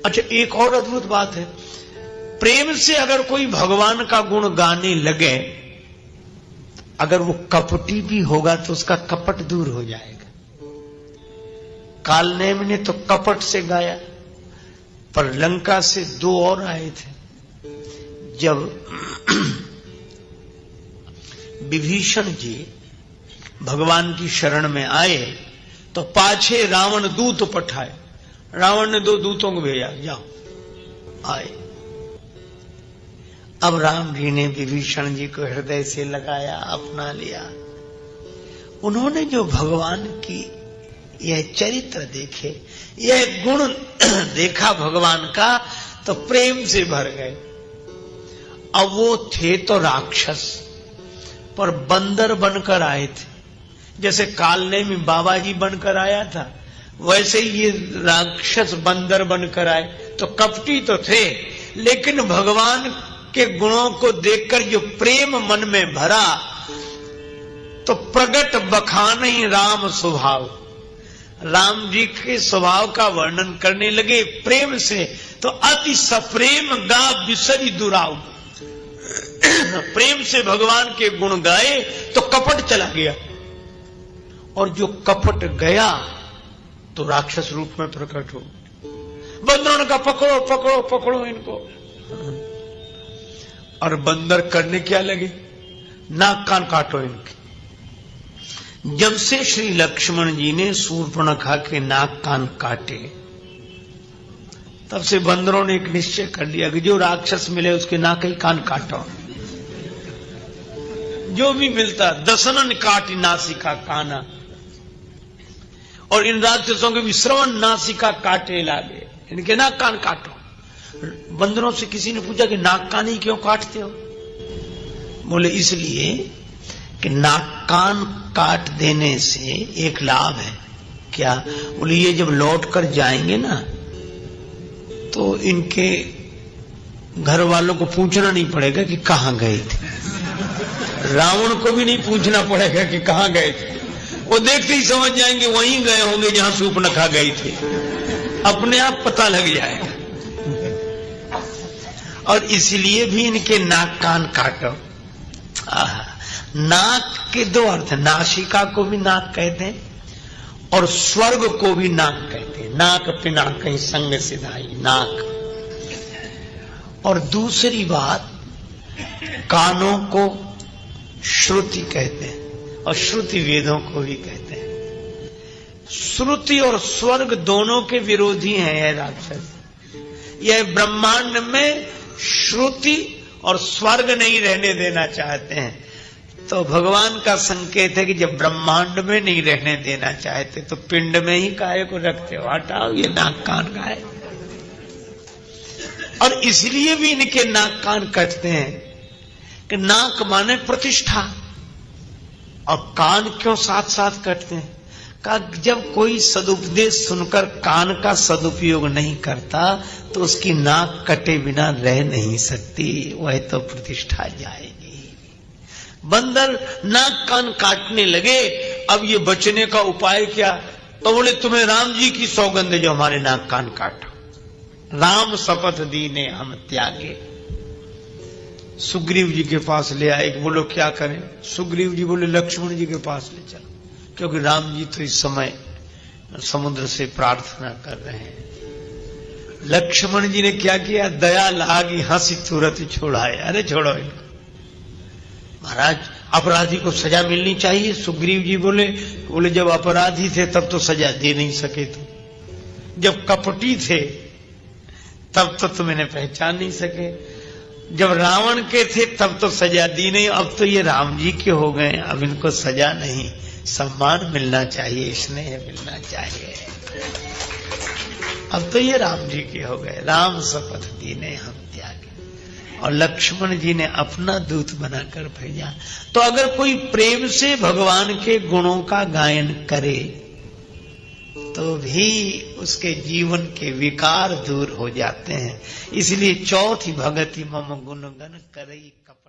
अच्छा, एक और अद्भुत बात है, प्रेम से अगर कोई भगवान का गुण गाने लगे, अगर वो कपटी भी होगा तो उसका कपट दूर हो जाएगा। कालनेम ने तो कपट से गाया, पर लंका से दो और आए थे। जब विभीषण जी भगवान की शरण में आए तो पाछे रावण दूत पठाए। रावण ने दो दूतों को भेजा, जाओ आए। अब राम जी ने विभीषण जी को हृदय से लगाया, अपना लिया। उन्होंने जो भगवान की यह चरित्र देखे, यह गुण देखा भगवान का, तो प्रेम से भर गए। अब वो थे तो राक्षस, पर बंदर बनकर आए थे। जैसे कालने में बाबा जी बनकर आया था, वैसे ये राक्षस बंदर बनकर आए। तो कपटी तो थे, लेकिन भगवान के गुणों को देखकर जो प्रेम मन में भरा, तो प्रगट बखाने राम स्वभाव, राम जी के स्वभाव का वर्णन करने लगे प्रेम से। तो अति सप्रेम गा बिसरी दुराव, प्रेम से भगवान के गुण गाए तो कपट चला गया, और जो कपट गया तो राक्षस रूप में प्रकट हो। बंदरों ने कहा पकड़ो पकड़ो पकड़ो इनको, और बंदर करने क्या लगे, नाक कान काटो इनके। जब से श्री लक्ष्मण जी ने शूर्पणखा के नाक कान काटे, तब से बंदरों ने एक निश्चय कर लिया कि जो राक्षस मिले उसके नाक ही कान काटो। जो भी मिलता, दसनन काटी नासिका काना, और इन राक्षसों के भी श्रवण नासिका काटे लागे, इनके नाक कान काटो। बंदरों से किसी ने पूछा कि नाक कान ही क्यों काटते हो? बोले इसलिए कि नाक कान काट देने से एक लाभ है। क्या? बोले ये जब लौट कर जाएंगे ना, तो इनके घर वालों को पूछना नहीं पड़ेगा कि कहां गए थे। रावण को भी नहीं पूछना पड़ेगा कि कहां गए थे, वो देखते ही समझ जाएंगे वहीं गए होंगे जहां शूर्पणखा गई थी, अपने आप पता लग जाएगा। और इसलिए भी इनके नाक कान काटो। नाक के दो अर्थ, नासिका को भी नाक कहते हैं और स्वर्ग को भी नाक कहते हैं। नाक पिना कहीं संग सिधाई, नाक। और दूसरी बात, कानों को श्रुति कहते हैं, और श्रुति वेदों को भी कहते हैं। श्रुति और स्वर्ग दोनों के विरोधी हैं यह राक्षस। यह ब्रह्मांड में श्रुति और स्वर्ग नहीं रहने देना चाहते हैं। तो भगवान का संकेत है कि जब ब्रह्मांड में नहीं रहने देना चाहते तो पिंड में ही काहे को रखते हो, हटाओ ये नाक कान का है। और इसलिए भी इनके नाक कान कटते हैं कि नाक माने प्रतिष्ठा, और कान क्यों साथ साथ कटते हैं? का जब कोई सदुपदेश सुनकर कान का सदुपयोग नहीं करता तो उसकी नाक कटे बिना रह नहीं सकती, वह तो प्रतिष्ठा जाएगी। बंदर नाक कान काटने लगे। अब ये बचने का उपाय क्या? तो बोले तुम्हें राम जी की सौगंध जो हमारे नाक कान काटो। राम शपथ दीने हम त्यागे। सुग्रीव जी के पास ले आए। बोलो क्या करें? सुग्रीव जी बोले लक्ष्मण जी के पास ले चलो, क्योंकि राम जी तो इस समय समुद्र से प्रार्थना कर रहे हैं। लक्ष्मण जी ने क्या किया? दया लागी हंसी तुरंत छोड़ाए। अरे छोड़ो इनको, महाराज अपराधी को सजा मिलनी चाहिए। सुग्रीव जी बोले जब अपराधी थे तब तो सजा दे नहीं सके तुम, जब कपटी थे तब तो तुम इन्हें पहचान नहीं सके, जब रावण के थे तब तो सजा दी नहीं, अब तो ये राम जी के हो गए, अब इनको सजा नहीं, सम्मान मिलना चाहिए, स्नेह मिलना चाहिए। अब तो ये राम जी के हो गए। राम शपथ दीने हम त्यागे। और लक्ष्मण जी ने अपना दूत बनाकर भेजा। तो अगर कोई प्रेम से भगवान के गुणों का गायन करे तो भी उसके जीवन के विकार दूर हो जाते हैं। इसलिए चौथी भगति मम गुण गण करई कपट।